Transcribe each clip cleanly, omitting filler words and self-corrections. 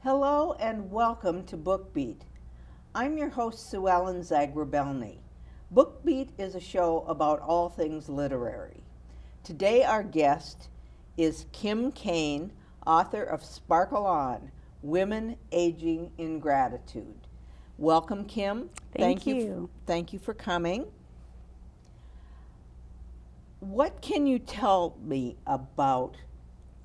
Hello and welcome to BookBeat. I'm your host, Sue Ellen Zagrabelny. BookBeat is a show about all things literary. Today our guest is Kim Kane, author of Sparkle On, Women Aging in Gratitude. Welcome, Kim. Thank you. Thank you for coming. What can you tell me about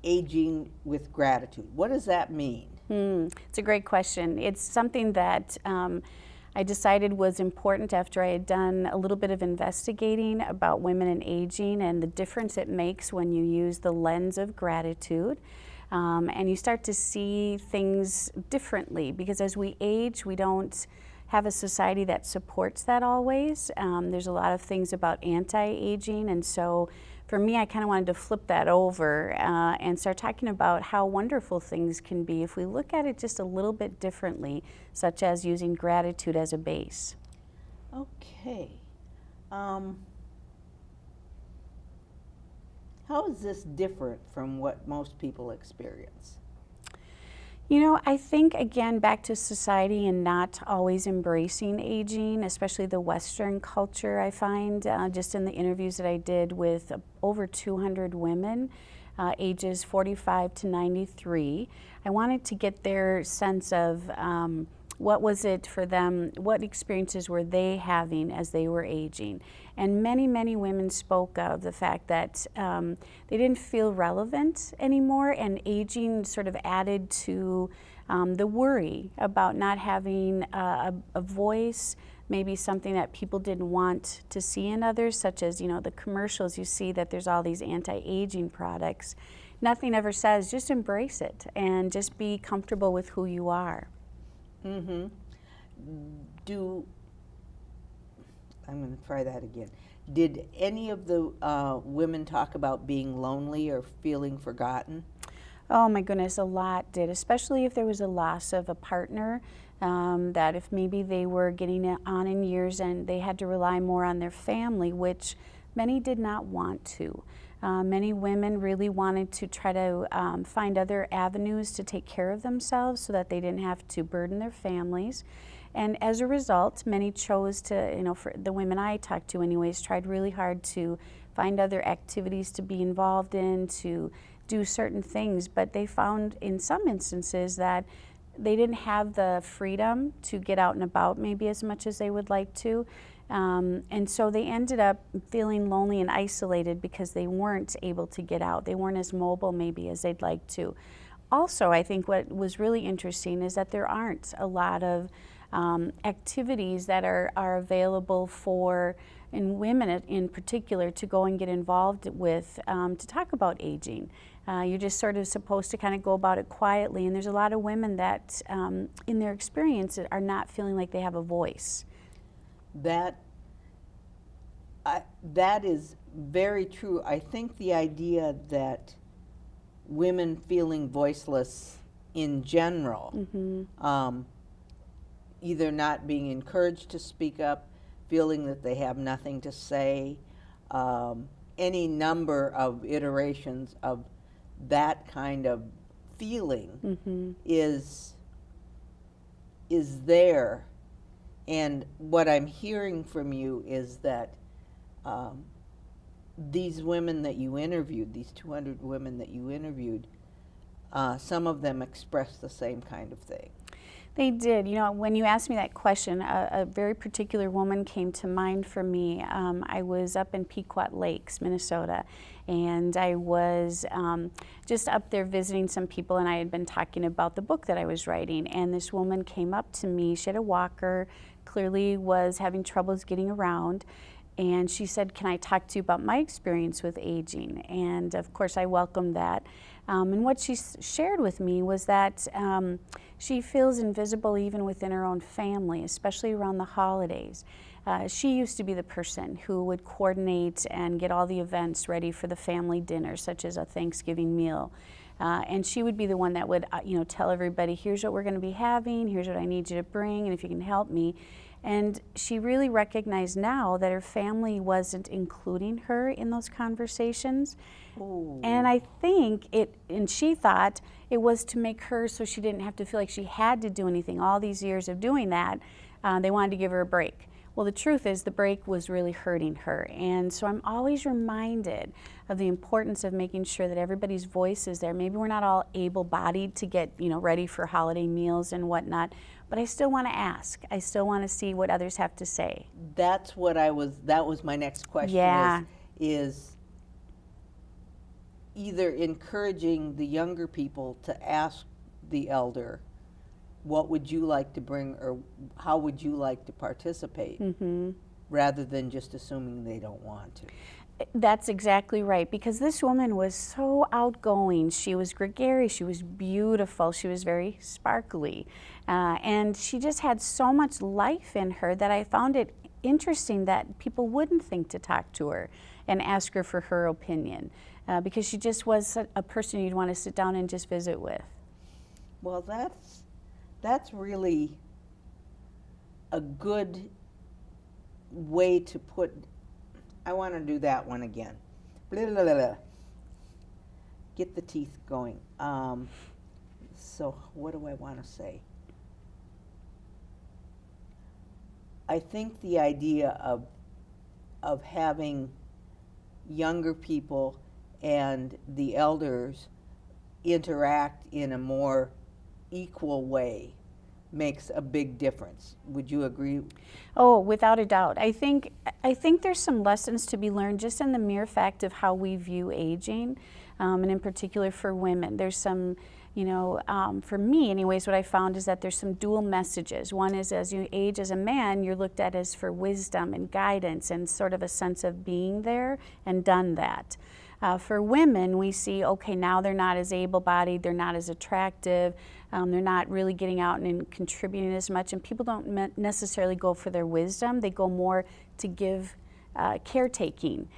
aging with gratitude? What does that mean? It's a great question. It's something that I decided was important after I had done a little bit of investigating about women and aging and the difference it makes when you use the lens of gratitude. And you start to see things differently because as we age, we don't have a society that supports that always. There's a lot of things about anti-aging, and so for me, I kind of wanted to flip that over and start talking about how wonderful things can be if we look at it just a little bit differently, such as using gratitude as a base. Okay. How is this different from what most people experience? You know, I think, again, back to society and not always embracing aging, especially the Western culture, I find, just in the interviews that I did with over 200 women, ages 45 to 93. I wanted to get their sense of what was it for them, what experiences were they having as they were aging. And many, many women spoke of the fact that they didn't feel relevant anymore, and aging sort of added to the worry about not having a voice, maybe something that people didn't want to see in others, such as, you know, the commercials. You see that there's all these anti-aging products. Nothing ever says just embrace it and just be comfortable with who you are. Mm-hmm. I'm going to try that again. Did any of the women talk about being lonely or feeling forgotten? Oh my goodness, a lot did, especially if there was a loss of a partner, that if maybe they were getting on in years and they had to rely more on their family, which many did not want to. Many women really wanted to try to find other avenues to take care of themselves so that they didn't have to burden their families. And as a result, many chose to, you know, for the women I talked to anyways, tried really hard to find other activities to be involved in, to do certain things, but they found in some instances that they didn't have the freedom to get out and about maybe as much as they would like to. And so they ended up feeling lonely and isolated because they weren't able to get out. They weren't as mobile maybe as they'd like to. Also, I think what was really interesting is that there aren't a lot of activities that are available for and women in particular to go and get involved with to talk about aging. You're just sort of supposed to kind of go about it quietly, and there's a lot of women that in their experience are not feeling like they have a voice. That is very true. I think the idea that women feeling voiceless in general, either not being encouraged to speak up, feeling that they have nothing to say, any number of iterations of that kind of feeling is there. And what I'm hearing from you is that these women that you interviewed, these 200 women that you interviewed, some of them expressed the same kind of thing. They did. You know, when you asked me that question, a very particular woman came to mind for me. I was up in Pequot Lakes, Minnesota, and I was just up there visiting some people, and I had been talking about the book that I was writing, and this woman came up to me. She had a walker, clearly was having troubles getting around, and she said, "Can I talk to you about my experience with aging?" And of course I welcomed that. And what she shared with me was that she feels invisible even within her own family, especially around the holidays. She used to be the person who would coordinate and get all the events ready for the family dinner, such as a Thanksgiving meal. And she would be the one that would, tell everybody, here's what we're going to be having, here's what I need you to bring, and if you can help me. And she really recognized now that her family wasn't including her in those conversations. Ooh. And I think and she thought it was to make her so she didn't have to feel like she had to do anything. All these years of doing that, they wanted to give her a break. Well, the truth is the break was really hurting her. And so I'm always reminded of the importance of making sure that everybody's voice is there. Maybe we're not all able-bodied to get, ready for holiday meals and whatnot, but I still want to ask. I still want to see what others have to say. That was my next question. Yeah. Is either encouraging the younger people to ask the elder, what would you like to bring, or how would you like to participate, rather than just assuming they don't want to. That's exactly right, because this woman was so outgoing. She was gregarious, she was beautiful, she was very sparkly, and she just had so much life in her that I found it interesting that people wouldn't think to talk to her and ask her for her opinion, because she just was a person you'd want to sit down and just visit with. Well, that's really a good way to put. I want to do that one again. Blah, blah, blah, blah. Get the teeth going. So what do I want to say? I think the idea of having younger people and the elders interact in a more equal way makes a big difference. Would you agree? Oh, without a doubt. I think there's some lessons to be learned just in the mere fact of how we view aging, and in particular for women. There's some, for me anyways, what I found is that there's some dual messages. One is as you age as a man, you're looked at as for wisdom and guidance and sort of a sense of being there and done that. For women, we see, okay, now they're not as able-bodied, they're not as attractive, they're not really getting out and contributing as much, and people don't necessarily go for their wisdom. They go more to give caretaking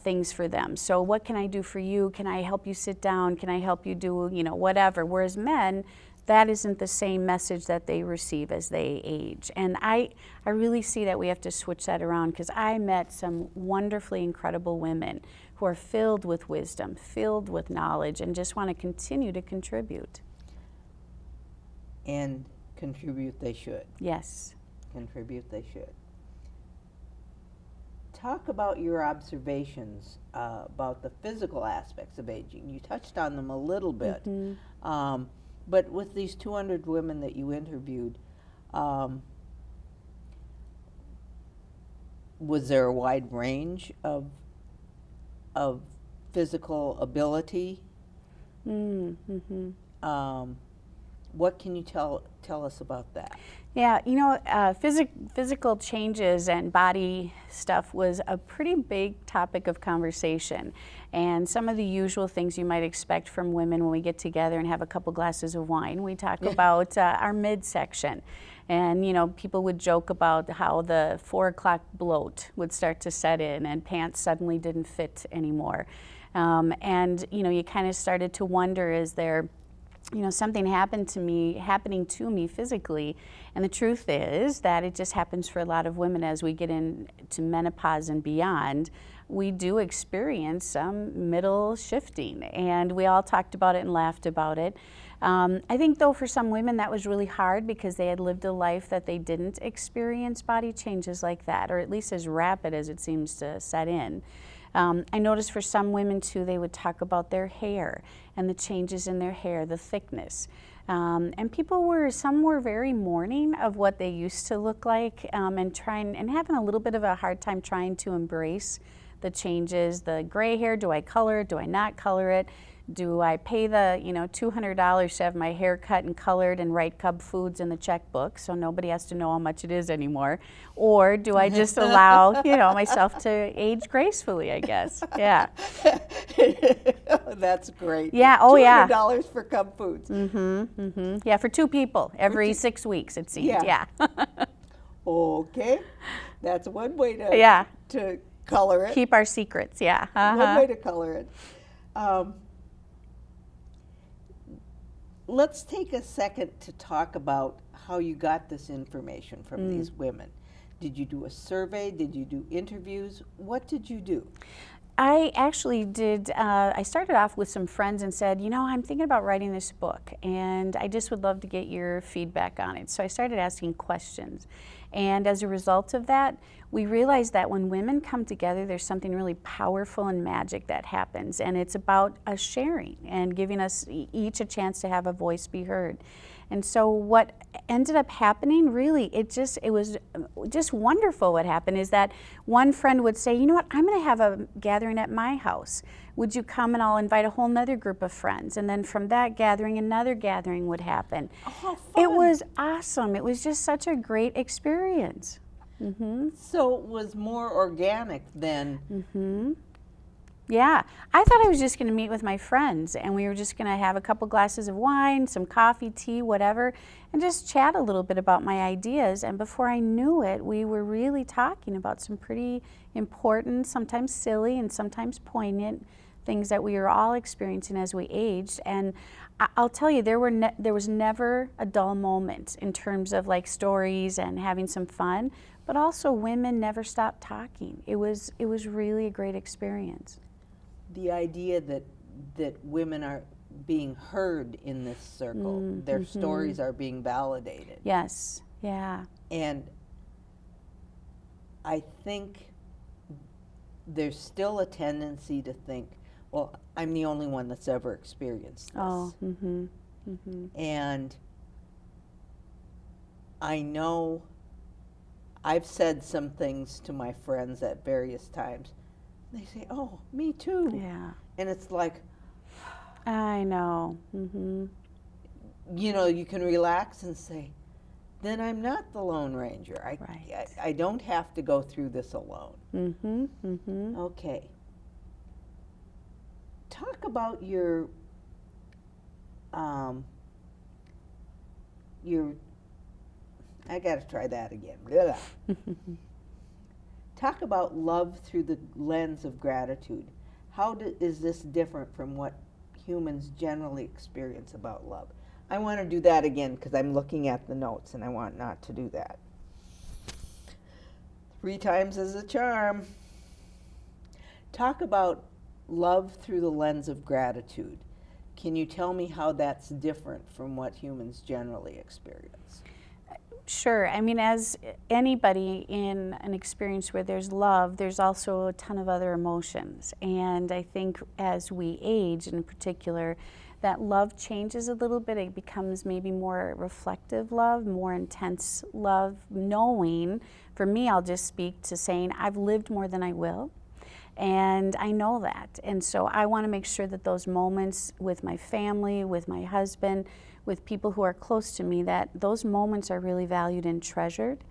things for them. So what can I do for you? Can I help you sit down? Can I help you do, whatever? Whereas men, that isn't the same message that they receive as they age. And I really see that we have to switch that around, because I met some wonderfully incredible women who are filled with wisdom, filled with knowledge, and just want to continue to contribute. And contribute they should. Yes. Contribute they should. Talk about your observations about the physical aspects of aging. You touched on them a little bit. But with these 200 women that you interviewed, was there a wide range of physical ability? What can you tell us about that? Yeah, physical changes and body stuff was a pretty big topic of conversation. And some of the usual things you might expect from women when we get together and have a couple glasses of wine, we talk about our midsection. And, people would joke about how the 4 o'clock bloat would start to set in and pants suddenly didn't fit anymore. And, you kind of started to wonder, is there something happening to me physically? And the truth is that it just happens for a lot of women as we get into menopause and beyond. We do experience some middle shifting, and we all talked about it and laughed about it. I think, though, for some women that was really hard because they had lived a life that they didn't experience body changes like that, or at least as rapid as it seems to set in. I noticed for some women, too, they would talk about their hair and the changes in their hair, the thickness. And some were very mourning of what they used to look like, and having a little bit of a hard time trying to embrace the changes. The gray hair, do I color it? Do I not color it? Do I pay the $200 to have my hair cut and colored and write Cub Foods in the checkbook so nobody has to know how much it is anymore? Or do I just allow myself to age gracefully, I guess? Yeah. That's great. Yeah, oh yeah. $200 for Cub Foods. Yeah, for 2 people every 6 weeks, it seemed. Yeah. Okay. That's one way to to color it. Keep our secrets, yeah. One way to color it. Let's take a second to talk about how you got this information from these women. Did you do a survey? Did you do interviews? What did you do? I actually did, I started off with some friends and said, you know, I'm thinking about writing this book and I just would love to get your feedback on it. So I started asking questions. And as a result of that, we realized that when women come together, there's something really powerful and magic that happens. And it's about us sharing and giving us each a chance to have a voice be heard. And so what ended up happening, really, it was just wonderful. What happened is that one friend would say, you know what, I'm going to have a gathering at my house. Would you come, and I'll invite a whole nother group of friends. And then from that gathering, another gathering would happen. Oh, fun. It was awesome. It was just such a great experience. So it was more organic than... Yeah, I thought I was just going to meet with my friends and we were just going to have a couple glasses of wine, some coffee, tea, whatever, and just chat a little bit about my ideas. And before I knew it, we were really talking about some pretty important, sometimes silly and sometimes poignant things that we were all experiencing as we aged. And I'll tell you, there was never a dull moment in terms of like stories and having some fun, but also women never stopped talking. It was really a great experience. The idea that women are being heard in this circle, their stories are being validated. Yes, yeah. And I think there's still a tendency to think, well, I'm the only one that's ever experienced this. Oh, And I know I've said some things to my friends at various times. They say, oh, me too. Yeah. And it's like, I know. you know, you can relax and say, then I'm not the Lone Ranger. I don't have to go through this alone. Okay. Talk about your I got to try that again. Talk about love through the lens of gratitude. How is this different from what humans generally experience about love? I want to do that again because I'm looking at the notes and I want not to do that. 3 times is a charm. Talk about love through the lens of gratitude. Can you tell me how that's different from what humans generally experience? Sure. I mean, as anybody in an experience where there's love, there's also a ton of other emotions. And I think as we age in particular, that love changes a little bit. It becomes maybe more reflective love, more intense love, knowing, for me, I'll just speak to saying, I've lived more than I will. And I know that. And so I want to make sure that those moments with my family, with my husband, with people who are close to me, that those moments are really valued and treasured.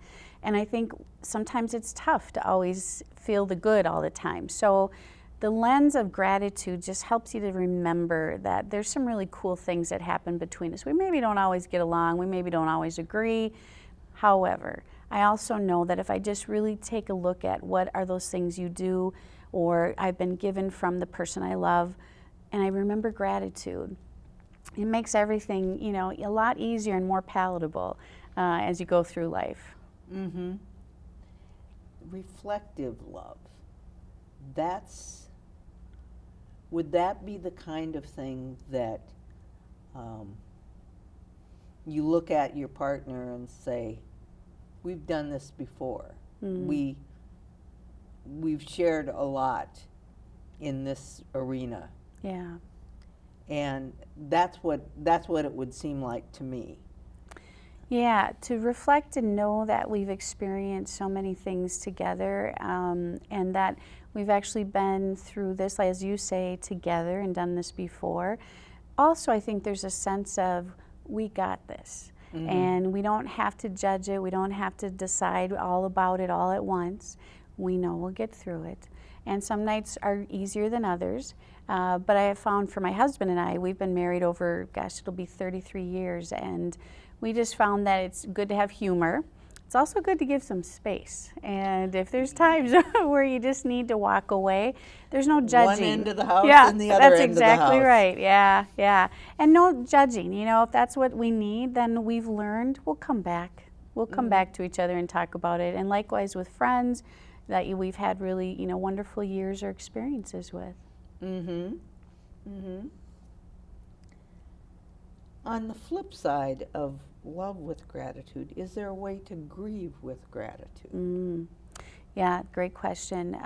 And I think sometimes it's tough to always feel the good all the time. So the lens of gratitude just helps you to remember that there's some really cool things that happen between us. We maybe don't always get along, we maybe don't always agree. However, I also know that if I just really take a look at what are those things you do or I've been given from the person I love, and I remember gratitude, it makes everything, you know, a lot easier and more palatable as you go through life. Reflective love. Would that be the kind of thing that you look at your partner and say, we've done this before. We've shared a lot in this arena. Yeah. And that's what it would seem like to me. Yeah, to reflect and know that we've experienced so many things together, and that we've actually been through this, as you say, together and done this before. Also, I think there's a sense of, we got this. And we don't have to judge it. We don't have to decide all about it all at once. We know we'll get through it. And some nights are easier than others. But I have found for my husband and I, we've been married over, gosh, it'll be 33 years. And we just found that it's good to have humor. It's also good to give some space. And if there's times where you just need to walk away, there's no judging. One end of the house and the other that's end of the house. exactly right. Yeah. And no judging. You know, if that's what we need, then we've learned, we'll come back. we'll come back to each other and talk about it. And likewise with friends that we've had really, wonderful years or experiences with. Mm-hmm. Mm-hmm. On the flip side of love with gratitude, is there a way to grieve with gratitude? Yeah, great question.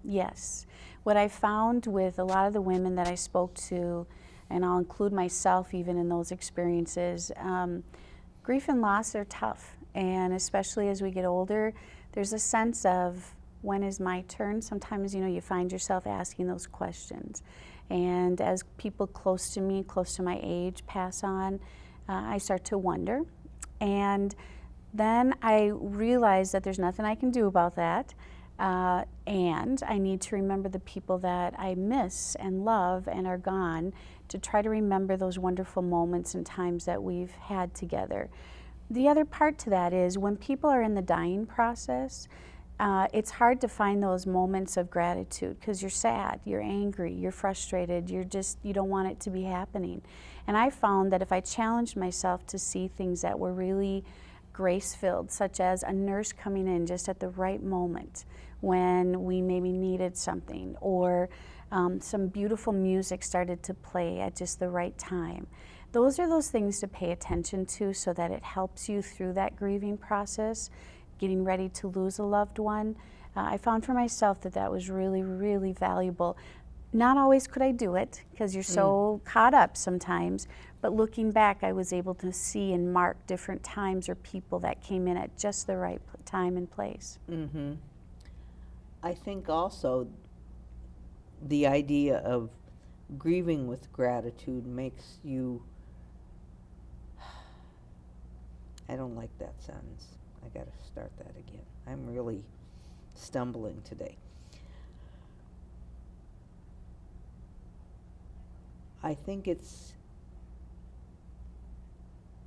Yes. What I found with a lot of the women that I spoke to, and I'll include myself even in those experiences, grief and loss are tough. And especially as we get older, there's a sense of, when is my turn? Sometimes, you find yourself asking those questions. And as people close to me, close to my age, pass on, I start to wonder. And then I realize that there's nothing I can do about that. And I need to remember the people that I miss and love and are gone, to try to remember those wonderful moments and times that we've had together. The other part to that is when people are in the dying process, it's hard to find those moments of gratitude because you're sad, you're angry, you're frustrated, you don't want it to be happening. And I found that if I challenged myself to see things that were really grace-filled, such as a nurse coming in just at the right moment when we maybe needed something, or some beautiful music started to play at just the right time. Those are those things to pay attention to so that it helps you through that grieving process, getting ready to lose a loved one. I found for myself that that was really, really valuable. Not always could I do it because you're so caught up sometimes, but looking back, I was able to see and mark different times or people that came in at just the right time and place. Mm-hmm. I think also the idea of grieving with gratitude makes you, I don't like that sentence. I got to start that again. I'm really stumbling today. I think it's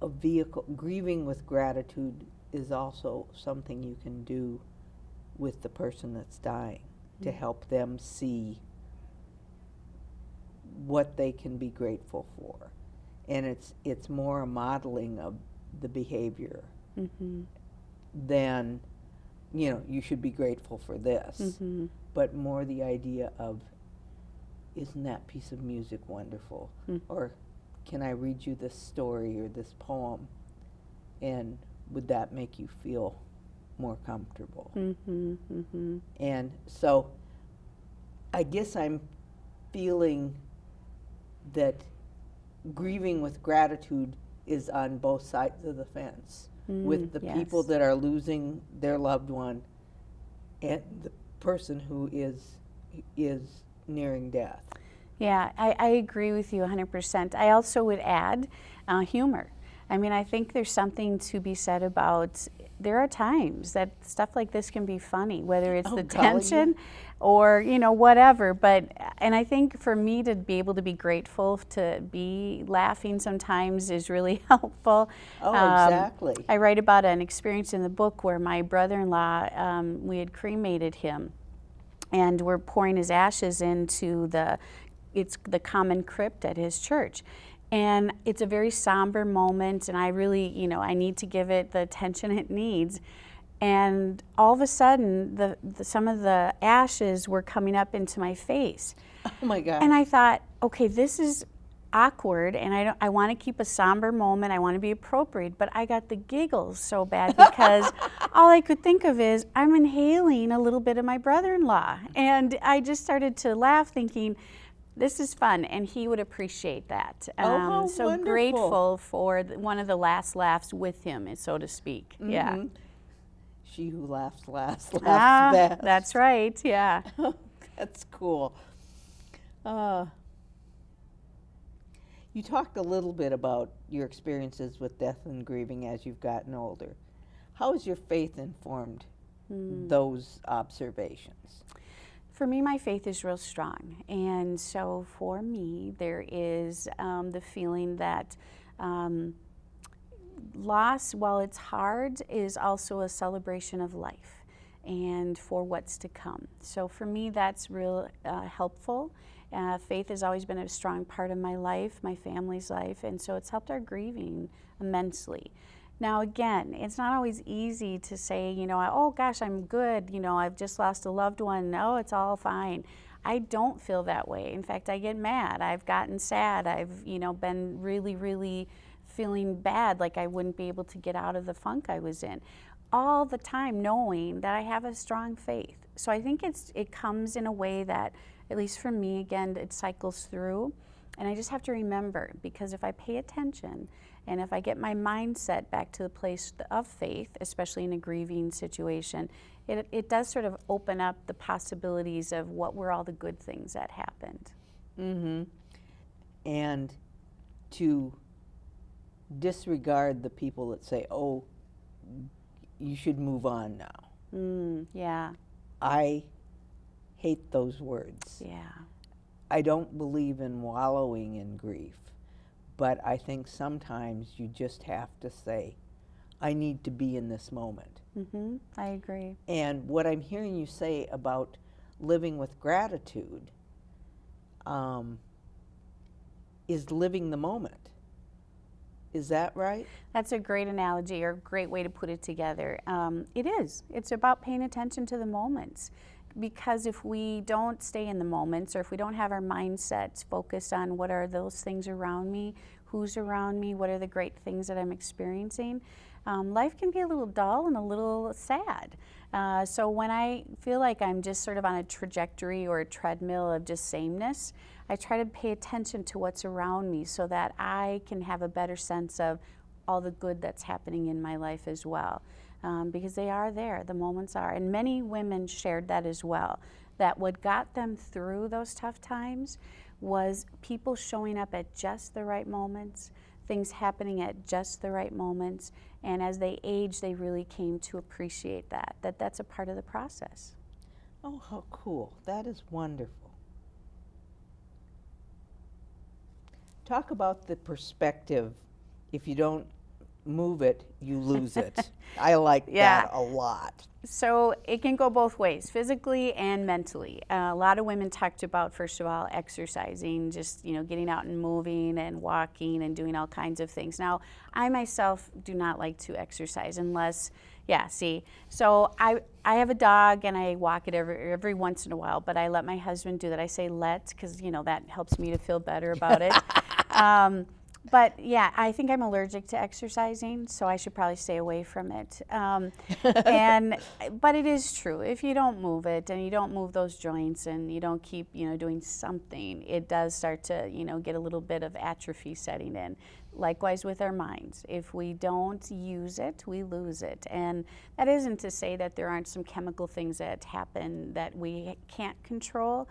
a vehicle. Grieving with gratitude is also something you can do with the person that's dying to help them see what they can be grateful for. And it's more a modeling of the behavior than, you should be grateful for this, but more the idea of, isn't that piece of music wonderful? Or can I read you this story or this poem, and would that make you feel more comfortable? And so I guess I'm feeling that grieving with gratitude is on both sides of the fence, with the people that are losing their loved one and the person who is nearing death. Yeah, I agree with you 100%. I also would add humor. I mean, I think there's something to be said about, there are times that stuff like this can be funny, whether it's the tension or, whatever. And I think for me to be able to be grateful, to be laughing sometimes is really helpful. Oh, exactly. I write about an experience in the book where my brother-in-law, we had cremated him, and we're pouring his ashes into it's the common crypt at his church. And it's a very somber moment, and I really, I need to give it the attention it needs. And all of a sudden, some of the ashes were coming up into my face. Oh my God. And I thought, okay, this is awkward, and I want to keep a somber moment. I want to be appropriate, but I got the giggles so bad because all I could think of is I'm inhaling a little bit of my brother-in-law. And I just started to laugh thinking, this is fun, and he would appreciate that. How so wonderful. Grateful for one of the last laughs with him, so to speak. Yeah. She who laughs last laughs best. That's right, yeah. That's cool. You talked a little bit about your experiences with death and grieving as you've gotten older. How has your faith informed those observations? For me, my faith is real strong. And so for me, there is the feeling that loss, while it's hard, is also a celebration of life and for what's to come. So for me, that's real helpful. Faith has always been a strong part of my life, my family's life, and so it's helped our grieving immensely. Now, again, it's not always easy to say, oh gosh, I'm good, I've just lost a loved one. No, it's all fine. I don't feel that way. In fact, I get mad. I've gotten sad. I've, been really, really feeling bad, like I wouldn't be able to get out of the funk I was in. All the time knowing that I have a strong faith. So I think it comes in a way that, at least for me, again, it cycles through. And I just have to remember, because if I pay attention and if I get my mindset back to the place of faith, especially in a grieving situation, it does sort of open up the possibilities of what were all the good things that happened. Mm-hmm. And to disregard the people that say, oh, you should move on now. Yeah. I hate those words. Yeah. I don't believe in wallowing in grief, but I think sometimes you just have to say, I need to be in this moment. Mm-hmm. I agree. And what I'm hearing you say about living with gratitude is living the moment. Is that right? That's a great analogy, or a great way to put it together. It is. It's about paying attention to the moments. Because if we don't stay in the moments, or if we don't have our mindsets focused on what are those things around me, who's around me, what are the great things that I'm experiencing, life can be a little dull and a little sad. So when I feel like I'm just sort of on a trajectory or a treadmill of just sameness, I try to pay attention to what's around me so that I can have a better sense of all the good that's happening in my life as well. Because they are there, the moments are. And many women shared that as well, that what got them through those tough times was people showing up at just the right moments, things happening at just the right moments, and as they aged, they really came to appreciate that's a part of the process. Oh, how cool. That is wonderful. Talk about the perspective. If you don't move it, you lose it. I like that a lot. So it can go both ways, physically and mentally. A lot of women talked about, first of all, exercising, just getting out and moving and walking and doing all kinds of things. Now, I myself do not like to exercise unless, So I have a dog and I walk it every once in a while, but I let my husband do that. I say let, because that helps me to feel better about it. But yeah, I think I'm allergic to exercising, so I should probably stay away from it. But it is true. If you don't move it and you don't move those joints and you don't keep, doing something, it does start to, get a little bit of atrophy setting in. Likewise with our minds. If we don't use it, we lose it. And that isn't to say that there aren't some chemical things that happen that we can't control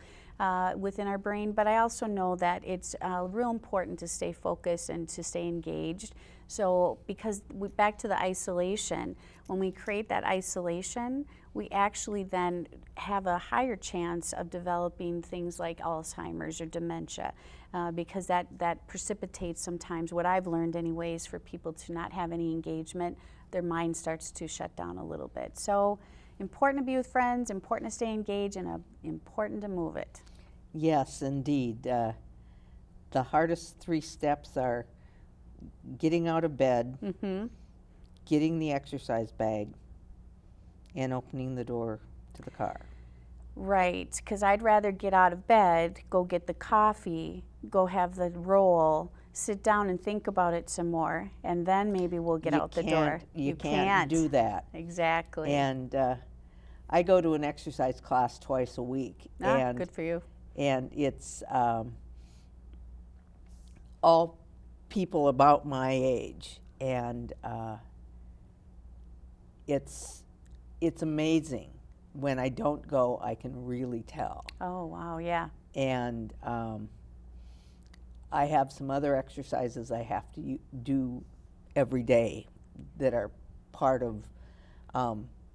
within our brain, but I also know that it's real important to stay focused and to stay engaged. So because back to the isolation, when we create that isolation, we actually then have a higher chance of developing things like Alzheimer's or dementia, because that precipitates sometimes, what I've learned anyways, for people to not have any engagement, their mind starts to shut down a little bit. So important to be with friends, important to stay engaged, and important to move it. Yes, indeed. The hardest 3 steps are getting out of bed, getting the exercise bag, and opening the door to the car. Right, because I'd rather get out of bed, go get the coffee, go have the roll, sit down and think about it some more, and then maybe we'll get out the door. You can't do that. Exactly. And I go to an exercise class twice a week. And good for you. And it's all people about my age, and it's amazing. When I don't go, I can really tell. Oh, wow, yeah. And I have some other exercises I have to do every day that are part of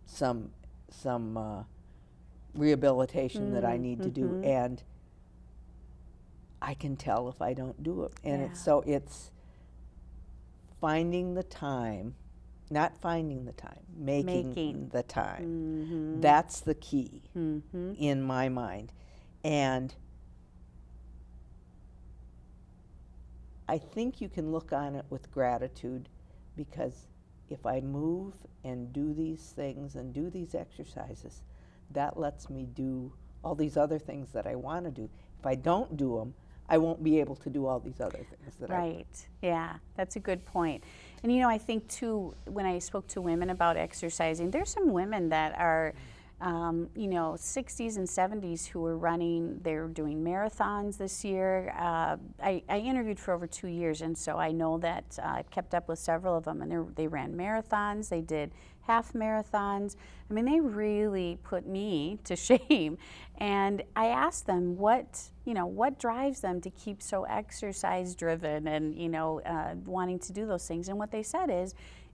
some rehabilitation that I need to do, and I can tell if I don't do it. And it's finding the time, not finding the time, making the time. That's the key in my mind. And I think you can look on it with gratitude, because if I move and do these things and do these exercises, that lets me do all these other things that I want to do. If I don't do them, I won't be able to do all these other things that Right. Yeah, that's a good point. And I think too, when I spoke to women about exercising, there's some women that are 60s and 70s who are running, they're doing marathons this year. I interviewed for over 2 years, and so I know that I've kept up with several of them, and they ran marathons, they did half marathons. I mean, they really put me to shame. And I asked them what drives them to keep so exercise driven and, wanting to do those things. And what they said is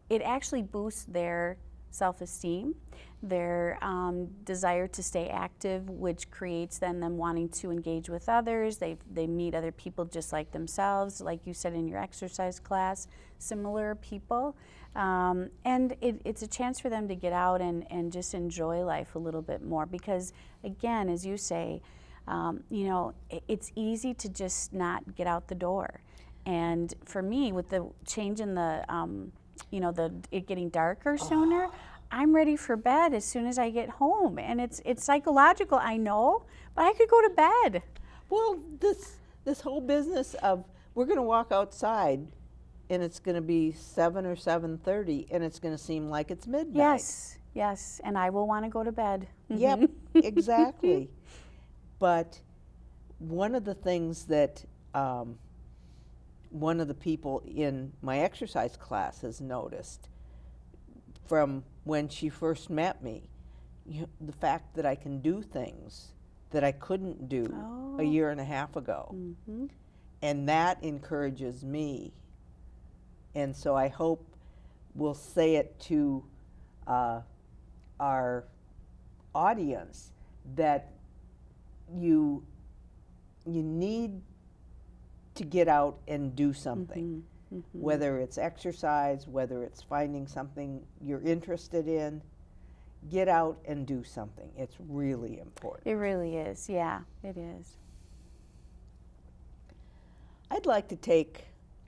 it actually boosts their self-esteem, their desire to stay active, which creates then them wanting to engage with others. They meet other people just like themselves, like you said in your exercise class, similar people. And it's a chance for them to get out and just enjoy life a little bit more because, again, as you say, it's easy to just not get out the door. And for me, with the change in the it getting darker sooner, I'm ready for bed as soon as I get home. And it's psychological, I know, but I could go to bed. Well, this whole business of we're going to walk outside and it's going to be 7 or 7:30 and it's going to seem like it's midnight. Yes, and I will want to go to bed. Yep, exactly. But one of the things that one of the people in my exercise class has noticed from when she first met me, the fact that I can do things that I couldn't do a year and a half ago. Mm-hmm. And that encourages me. And so I hope we'll say it to our audience that you need to get out and do something, whether it's exercise, whether it's finding something you're interested in. Get out and do something. It's really important. It really is. Yeah, it is. I'd like to take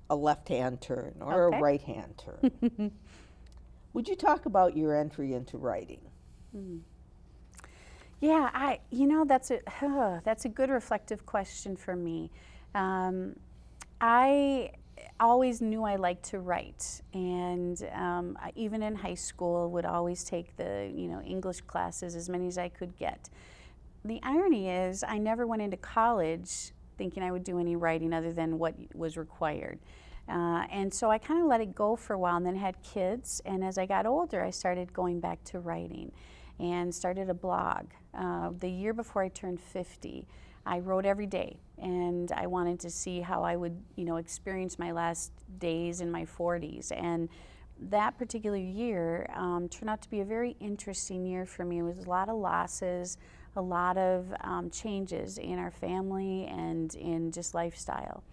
a left-hand turn or a right-hand turn. Would you talk about your entry into writing? Yeah, that's a good reflective question for me. I always knew I liked to write, and even in high school would always take the English classes, as many as I could get. The irony is I never went into college thinking I would do any writing other than what was required. And so I kind of let it go for a while and then had kids, and as I got older I started going back to writing and started a blog. The year before I turned 50, I wrote every day, and I wanted to see how I would, experience my last days in my 40s. And that particular year turned out to be a very interesting year for me. It was a lot of losses, a lot of changes in our family and in just lifestyle.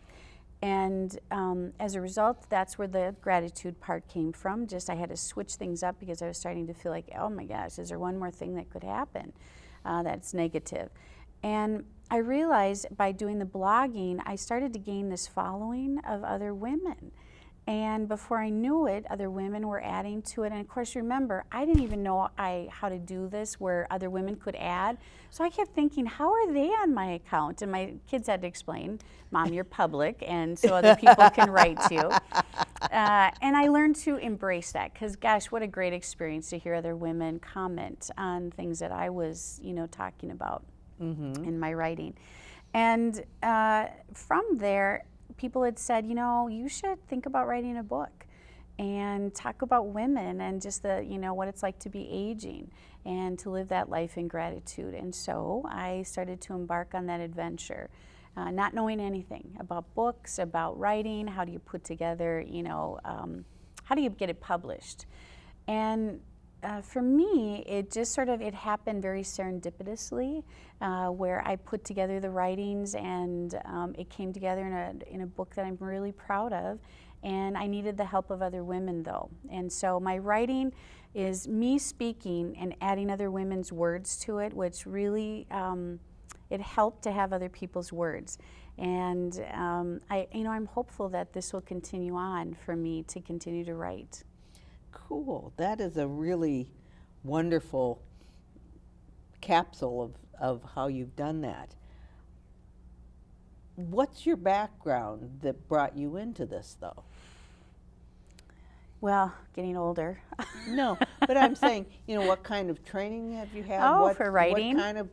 And as a result, that's where the gratitude part came from. Just I had to switch things up because I was starting to feel like, oh my gosh, is there one more thing that could happen that's negative? And I realized by doing the blogging, I started to gain this following of other women. And before I knew it, other women were adding to it. And of course, remember, I didn't even know how to do this where other women could add. So I kept thinking, how are they on my account? And my kids had to explain, Mom, you're public, and so other people can write you. And I learned to embrace that because, gosh, what a great experience to hear other women comment on things that I was, talking about in my writing. And from there, people had said, you should think about writing a book and talk about women and just the, what it's like to be aging and to live that life in gratitude. And so I started to embark on that adventure, not knowing anything about books, about writing, how do you put together, how do you get it published? And for me, it just it happened very serendipitously, where I put together the writings and it came together in a book that I'm really proud of. And I needed the help of other women, though. And so my writing is me speaking and adding other women's words to it, which really, it helped to have other people's words. And I'm hopeful that this will continue on for me to continue to write. Cool. That is a really wonderful capsule of how you've done that. What's your background that brought you into this, though? Well, getting older. No, but I'm saying, what kind of training have you had? Oh, for writing? What kind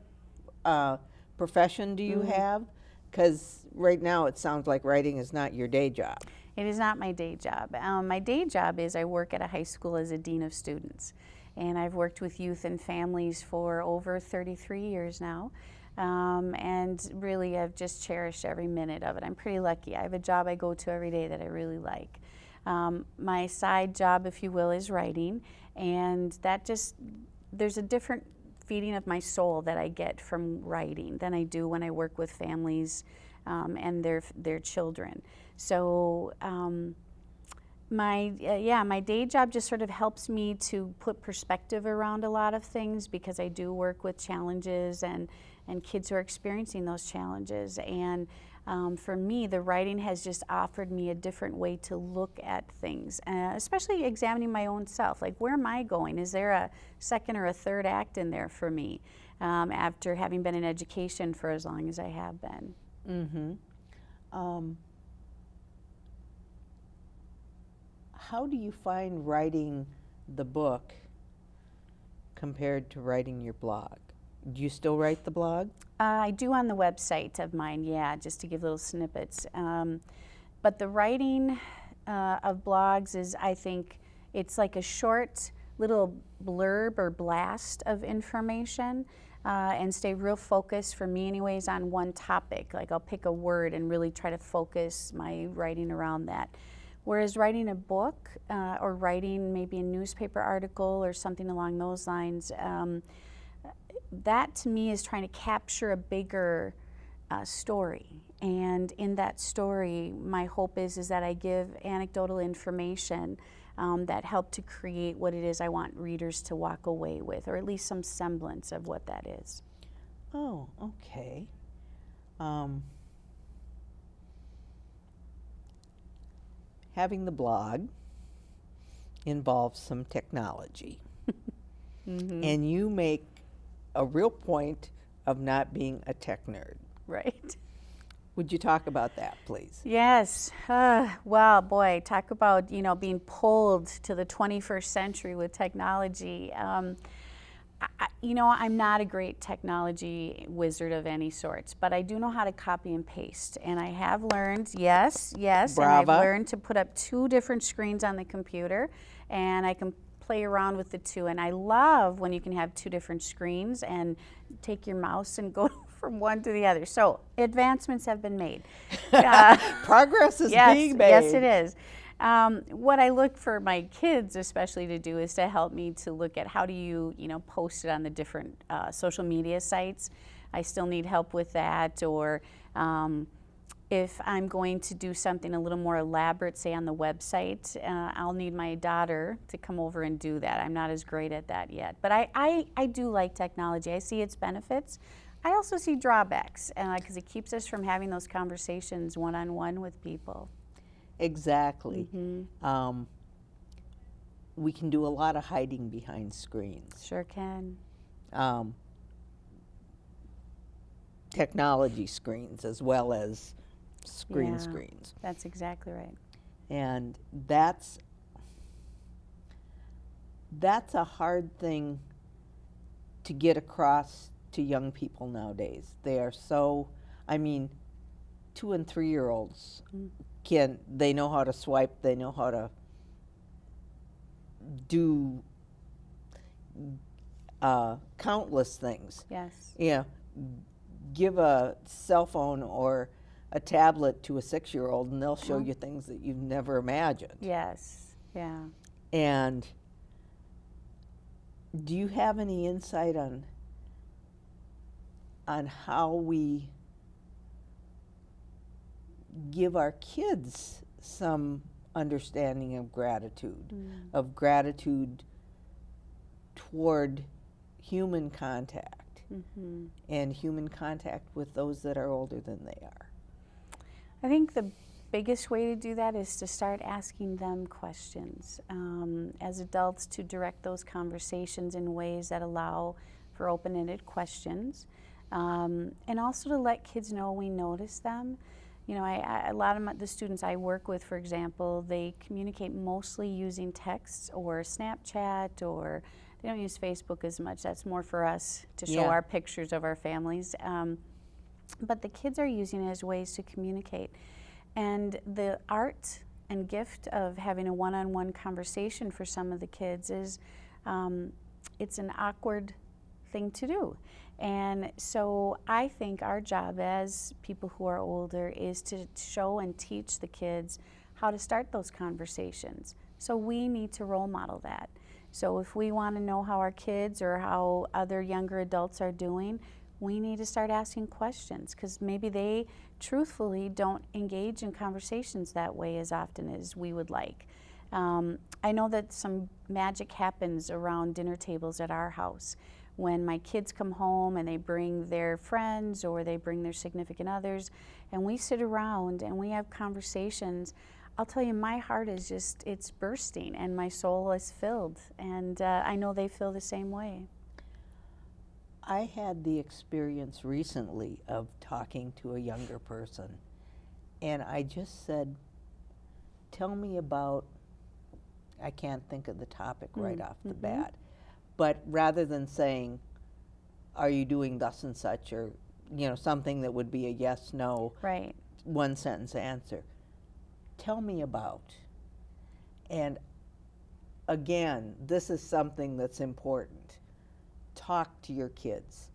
of profession do you have? Because right now it sounds like writing is not your day job. It is not my day job. My day job is I work at a high school as a dean of students. And I've worked with youth and families for over 33 years now. And really, I've just cherished every minute of it. I'm pretty lucky. I have a job I go to every day that I really like. My side job, if you will, is writing. And there's a different feeding of my soul that I get from writing than I do when I work with families and their children. So my day job just sort of helps me to put perspective around a lot of things, because I do work with challenges and kids who are experiencing those challenges. And for me, the writing has just offered me a different way to look at things, especially examining my own self. Like, where am I going? Is there a second or a third act in there for me after having been in education for as long as I have been? How do you find writing the book compared to writing your blog? Do you still write the blog? I do on the website of mine, yeah, just to give little snippets. But the writing of blogs is, I think, it's like a short little blurb or blast of information, and stay real focused, for me anyways, on one topic. Like, I'll pick a word and really try to focus my writing around that. Whereas writing a book or writing maybe a newspaper article or something along those lines, that to me is trying to capture a bigger story. And in that story, my hope is that I give anecdotal information that help to create what it is I want readers to walk away with, or at least some semblance of what that is. Oh, okay. Having the blog involves some technology. And you make a real point of not being a tech nerd. Right. Would you talk about that, please? Yes. Well, boy, talk about, being pulled to the 21st century with technology. I'm not a great technology wizard of any sorts, but I do know how to copy and paste. And I have learned, yes, Brava. and I've learned to put up 2 different screens on the computer, and I can play around with the 2. And I love when you can have 2 different screens and take your mouse and go from one to the other. So advancements have been made. Progress is being made. Yes, it is. What I look for my kids especially to do is to help me to look at how do you, post it on the different social media sites. I still need help with that. Or if I'm going to do something a little more elaborate, say on the website, I'll need my daughter to come over and do that. I'm not as great at that yet. But I do like technology. I see its benefits. I also see drawbacks, because it keeps us from having those conversations one-on-one with people. Exactly. We can do a lot of hiding behind screens. Sure can. Technology screens as well as screens. That's exactly right. And that's a hard thing to get across to young people nowadays. They are so, 2 and 3-year-olds they know how to swipe, they know how to do countless things. Yes. Yeah. Give a cell phone or a tablet to a 6-year-old and they'll show you things that you've never imagined. Yes. Yeah. And do you have any insight on how we give our kids some understanding of gratitude toward human contact and human contact with those that are older than they are? I think the biggest way to do that is to start asking them questions. As adults, to direct those conversations in ways that allow for open-ended questions. And also to let kids know we notice them. You know, a lot of the students I work with, for example, they communicate mostly using texts or Snapchat, or they don't use Facebook as much. That's more for us to show our pictures of our families. But the kids are using it as ways to communicate. And the art and gift of having a one-on-one conversation for some of the kids is, it's an awkward thing to do. And so I think our job as people who are older is to show and teach the kids how to start those conversations. So we need to role model that. So if we want to know how our kids or how other younger adults are doing, we need to start asking questions, because maybe they truthfully don't engage in conversations that way as often as we would like. I know that some magic happens around dinner tables at our house. When my kids come home and they bring their friends or they bring their significant others, and we sit around and we have conversations, I'll tell you, my heart is just, it's bursting and my soul is filled. And I know they feel the same way. I had the experience recently of talking to a younger person, and I just said, tell me about, I can't think of the topic right off the bat, but rather than saying, are you doing thus and such, or something that would be a yes, no, one sentence answer, tell me about. And again, this is something that's important. Talk to your kids.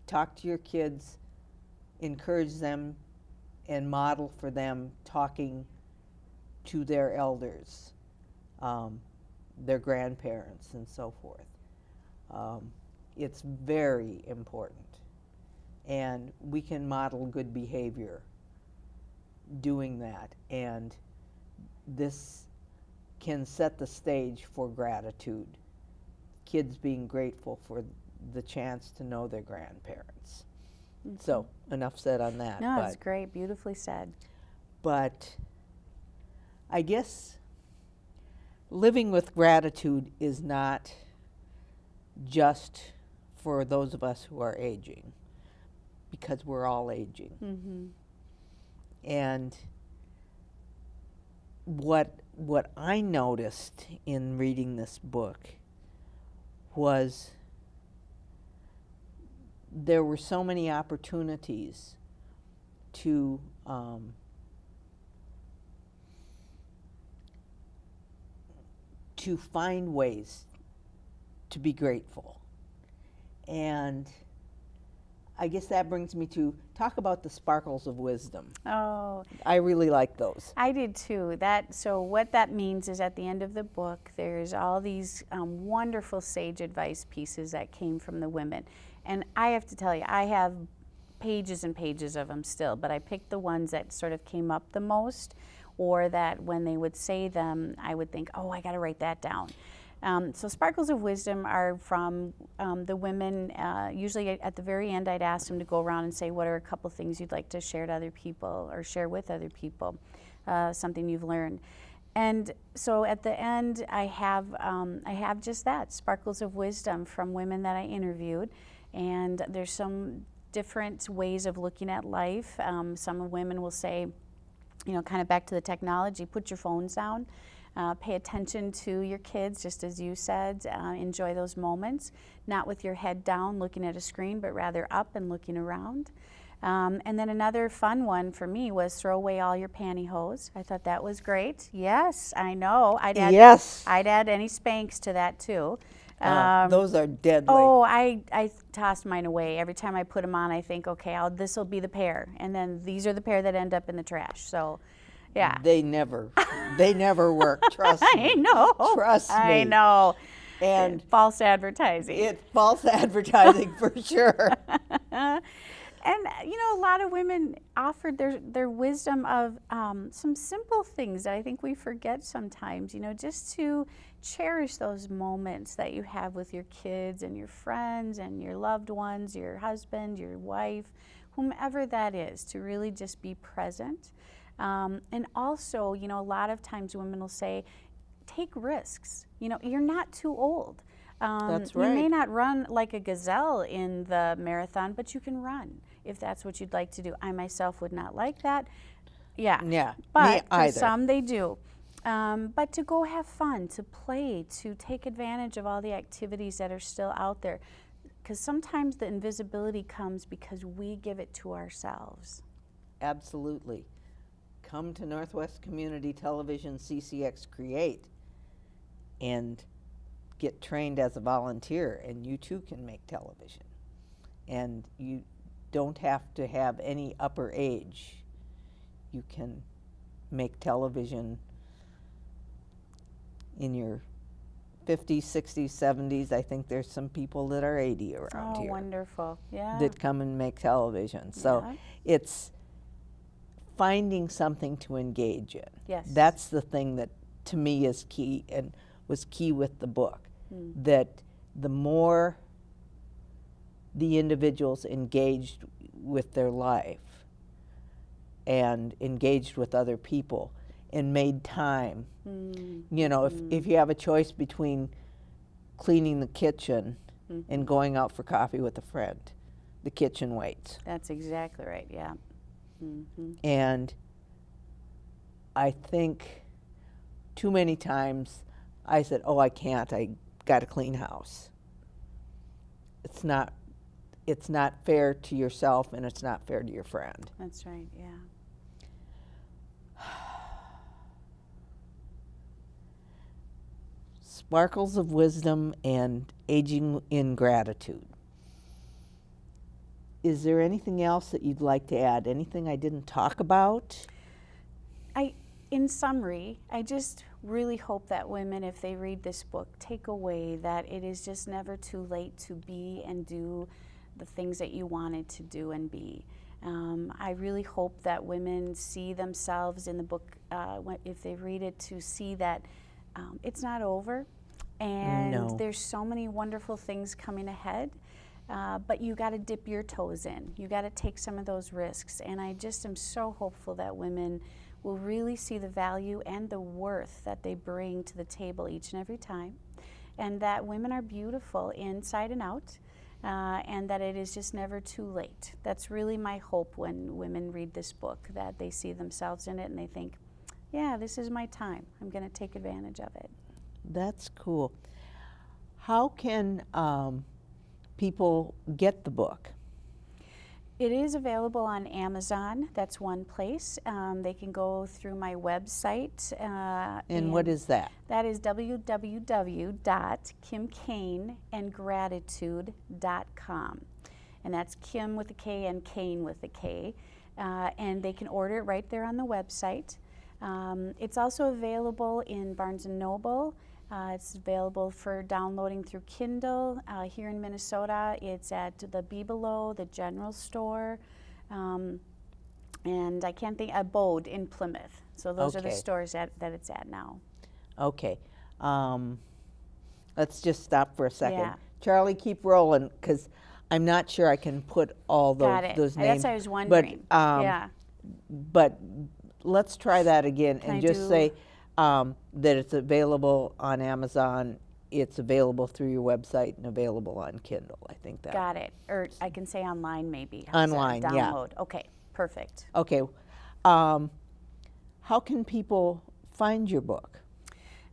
Talk to your kids, encourage them, and model for them talking to their elders, their grandparents, and so forth. It's very important. And we can model good behavior doing that. And this can set the stage for gratitude. Kids being grateful for the chance to know their grandparents. So, enough said on that. No, that's great. Beautifully said. But I guess living with gratitude is not just for those of us who are aging, because we're all aging. And what I noticed in reading this book was there were so many opportunities to find ways to be grateful. And I guess that brings me to talk about the sparkles of wisdom. Oh, I really like those. I did too. So what that means is at the end of the book, there's all these wonderful sage advice pieces that came from the women. And I have to tell you, I have pages and pages of them still, but I picked the ones that sort of came up the most, or that when they would say them, I would think, oh, I got to write that down. So sparkles of wisdom are from the women. Usually at the very end, I'd ask them to go around and say, what are a couple things you'd like to share to other people or share with other people, something you've learned. And so at the end, I have just that, sparkles of wisdom from women that I interviewed. And there's some different ways of looking at life. Some women will say, kind of back to the technology, put your phones down. Pay attention to your kids, just as you said. Enjoy those moments, not with your head down looking at a screen, but rather up and looking around. And then another fun one for me was throw away all your pantyhose. I thought that was great. Yes, I know. I'd add any Spanx to that too. Those are deadly. Oh, I tossed mine away. Every time I put them on, I think, okay, this will be the pair. And then these are the pair that end up in the trash. So, yeah. They never work, trust me. I know. Trust me. I know. And false advertising. It's false advertising for sure. And a lot of women offered their wisdom of some simple things that I think we forget sometimes. Just to cherish those moments that you have with your kids and your friends and your loved ones, your husband, your wife, whomever that is. To really just be present, and also, a lot of times women will say, take risks. You're not too old. That's right. You may not run like a gazelle in the marathon, but you can run if that's what you'd like to do. I myself would not like that. Yeah. Yeah, But me for either. some, they do. But to go have fun, to play, to take advantage of all the activities that are still out there. Because sometimes the invisibility comes because we give it to ourselves. Absolutely. Come to Northwest Community Television CCX Create and get trained as a volunteer, and you too can make television. And you don't have to have any upper age. You can make television in your 50s, 60s, 70s. I think there's some people that are 80 around here. Oh, wonderful. Yeah. That come and make television. So Yeah. it's finding something to engage in. Yes. That's the thing that to me is key and was key with the book. That the more the individuals engaged with their life and engaged with other people and made time. If you have a choice between cleaning the kitchen and going out for coffee with a friend, the kitchen waits. That's exactly right, yeah. And I think too many times I said, oh, I can't, I got to clean house. It's not fair to yourself, and it's not fair to your friend. That's right, yeah. Sparkles of Wisdom and Aging in Gratitude. Is there anything else that you'd like to add? Anything I didn't talk about? In summary, I just really hope that women, if they read this book, take away that it is just never too late to be and do the things that you wanted to do and be. I really hope that women see themselves in the book, if they read it, to see that it's not over, and there's so many wonderful things coming ahead. But you got to dip your toes in. You got to take some of those risks. And I just am so hopeful that women will really see the value and the worth that they bring to the table each and every time. And that women are beautiful inside and out. And that it is just never too late. That's really my hope when women read this book, that they see themselves in it and they think, yeah, this is my time. I'm going to take advantage of it. That's cool. How can people get the book? It is available on Amazon. That's one place. They can go through my website. And what is that? That is www.kimkaneandgratitude.com. And that's Kim with a K and Kane with a K. And they can order it right there on the website. It's also available in Barnes & Noble. It's available for downloading through Kindle. Here in Minnesota, it's at the Be Below, the General Store, and I can't think, Abode in Plymouth. So those are the stores that it's at now. Okay. Let's just stop for a second. Yeah. Charlie, keep rolling, because I'm not sure I can put all those names. That's what I was wondering. Yeah. But let's try that again Can and I just do- say that it's available on Amazon, it's available through your website, and available on Kindle. I think that. Got it. Or I can say online maybe. How's that? Online, yeah. Download. Okay, perfect. Okay. How can people find your book?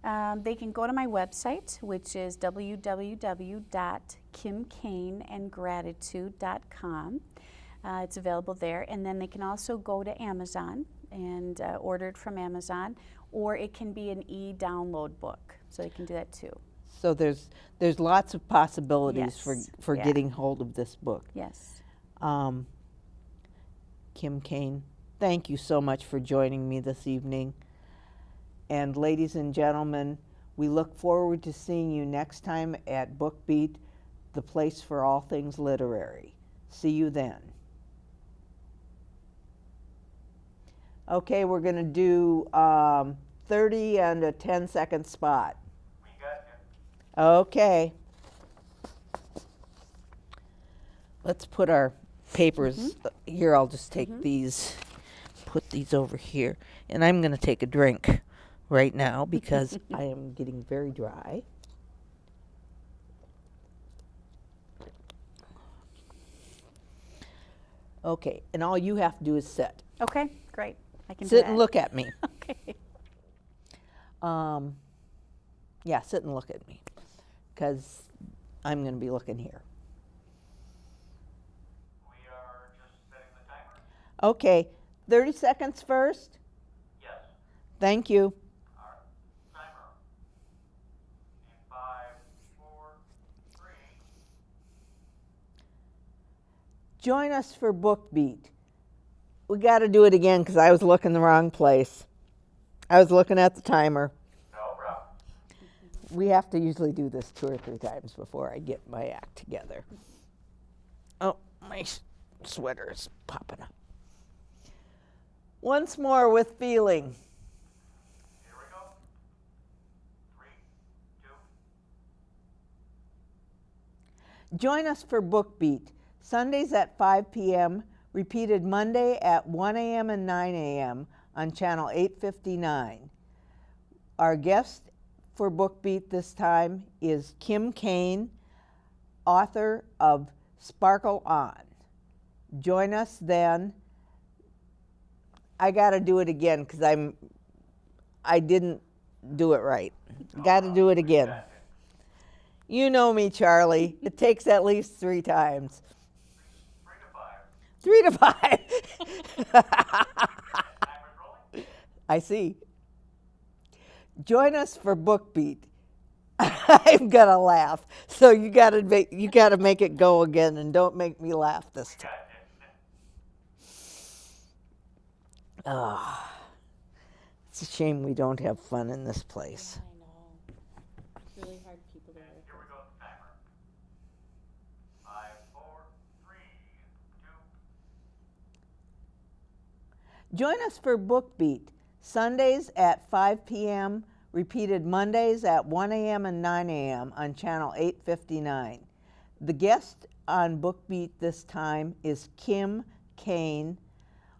They can go to my website, which is www.kimkaneandgratitude.com. It's available there. And then they can also go to Amazon and order it from Amazon, or it can be an e-download book. So they can do that too. So there's lots of possibilities Yes. for Yeah. getting hold of this book. Yes. Kim Kane, thank you so much for joining me this evening. And ladies and gentlemen, we look forward to seeing you next time at BookBeat, the place for all things literary. See you then. Okay, we're going to do 30 and a 10-second spot. We got you. Okay. Let's put our papers here. I'll just take these, put these over here. And I'm going to take a drink right now because I am getting very dry. Okay, and all you have to do is sit. Okay, great. I can do Sit that. and look at me. Okay. Yeah, sit and look at me because I'm going to be looking here. We are just setting the timer. Okay, 30 seconds first. Yes. Thank you. Our timer. In 5, 4, 3. Join us for Book Beat. We got to do it again because I was looking the wrong place. I was looking at the timer. No problem. We have to usually do this 2 or 3 times before I get my act together. Oh, my sweater is popping up. Once more with feeling. Here we go. 3, 2. Join us for Book Beat, Sundays at 5 p.m., repeated Monday at 1 a.m. and 9 a.m. on channel 859. Our guest for Book Beat this time is Kim Kane, author of Sparkle On. Join us then. I got to do it again because I didn't do it right. Got to do it again. You know me, Charlie. It takes at least 3 times. 3 to 5. 3 to 5. Timer's rolling. I see. Join us for Book Beat. I'm gonna laugh. So you gotta make it go again, and don't make me laugh this time. Got you. Ah, it's a shame we don't have fun in this place. I know. It's really hard people to And work here we with. go with the timer. 5, 4, 3, 2. Join us for Book Beat, Sundays at 5 p.m., repeated Mondays at 1 a.m. and 9 a.m. on channel 859. The guest on Book Beat this time is Kim Kane,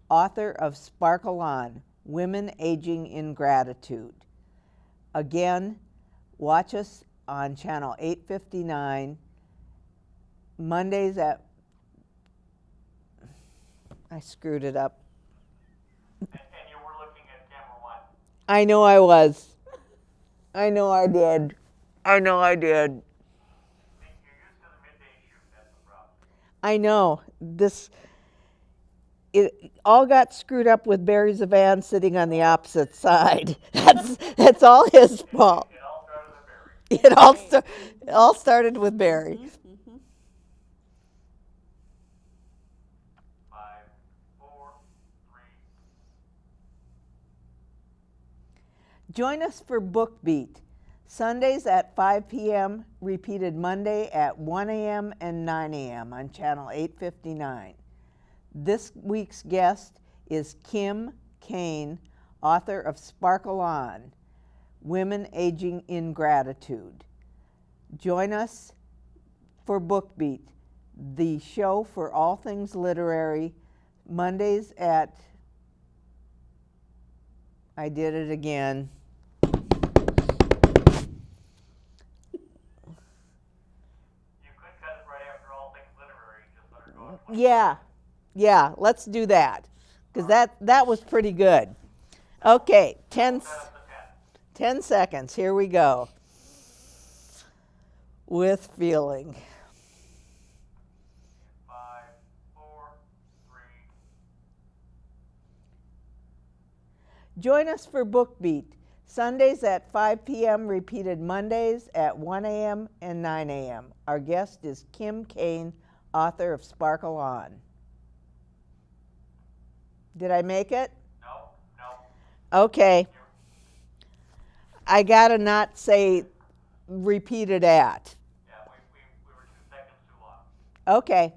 author of Sparkle On, Women Aging in Gratitude. Again, watch us on channel 859, Mondays at, I screwed it up. And you were looking at camera 1. I know I was. I know I did. I know I did. You're used to the midday shoot. That's the problem. I know. It all got screwed up with Barry Zavan sitting on the opposite side. That's all his fault. It all started with Barry. It all started with Barry. 5, 4, 3. Join us for Book Beat, Sundays at 5 p.m., repeated Monday at 1 a.m. and 9 a.m. on channel 859. This week's guest is Kim Kane, author of Sparkle On, Women Aging in Gratitude. Join us for Book Beat, the show for all things literary, Mondays at, I did it again. You could cut it right after all things literary. Just let her go. At 20. Yeah, let's do that, because that was pretty good. Okay, 10 Set up the 10 10. seconds, here we go. With feeling. 5, 4, 3. Join us for Book Beat, Sundays at 5 p.m., repeated Mondays at 1 a.m. and 9 a.m. Our guest is Kim Kane, author of Sparkle On. Did I make it? No. Okay. I gotta not say repeated at. Yeah, we were 2 seconds too long. Okay.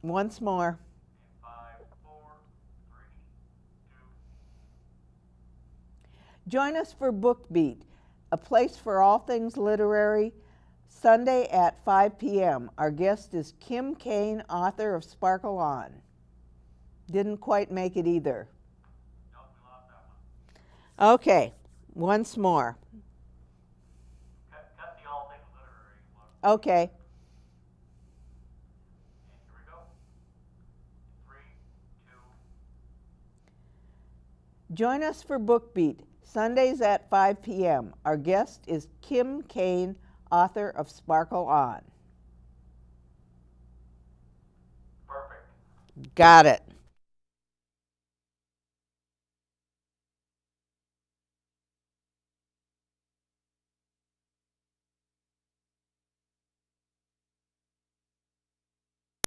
Once more. 5, 4, 3, 2. Join us for Book Beat, a place for all things literary, Sunday at 5 p.m. Our guest is Kim Kane, author of Sparkle On. Didn't quite make it either. No, we lost that one. Okay, once more. Cut the all things literary one. Okay. And here we go. 3, 2. Join us for Book Beat, Sundays at 5 p.m. Our guest is Kim Kane, author of Sparkle On. Perfect. Got it.